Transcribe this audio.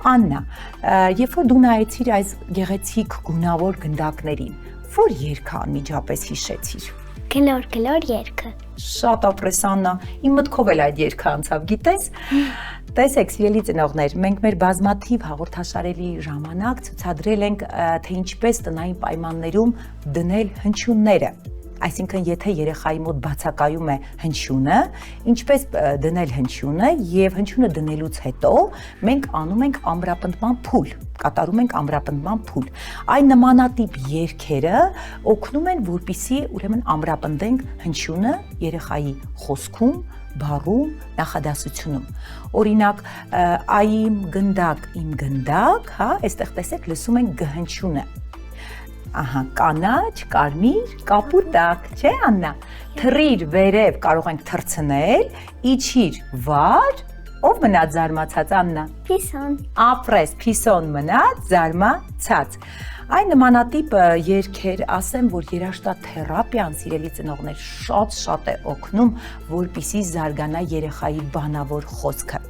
Աննա, երբ որ դու նայեցիր այս գեղեցիկ գունավոր գնդակներին, որ երգը անմիջապես հիշեցիր։ Գլոր երգը։ Շատ ապրես Աննա, իմ մտքով էլ այդ երգը անցավ, գիտես։ Տեսեք, սիրելի ծնողներ, մենք մեր բազմաթիվ հաղորդաշարերի ժամանակ ցուցադրել ենք, թե ինչպես տնային պայմաններում դնել հնչյունները։ Այսինքն, եթե երեխայի մոտ բացակայում է հնչյունը, ինչպես դնել հնչյունը եւ հնչյունը դնելուց հետո մենք անում ենք ամրապնդման փուլ, կատարում ենք ամրապնդման փուլ։ Այն նմանատիպ երգերը օգնում են, որպեսզի ուրեմն ամրապնդենք հնչյունը երեխայի խոսքում, բառում, նախադասությունում։ Օրինակ, այ իմ գնդակ, հա, այստեղ տեսեք, լսում ենք գհնչյունը։ Ահա, կանաչ, կարմիր, կապուտակ, չէ, Աննա։ Թռիր վերև կարող ենք թռցնել, իջիր վար, ով մնաց զարմացած, Աննա։ Փիսոն։ Ապրես, փիսոն մնաց զարմացած։ Այն նմանատիպ երգեր, ասեմ, որ երաժշտաթերապիան, սիրելի ծնողներ, շատ է օգնում, որպեսզի զարգանա երեխայի բանավոր խոսքը։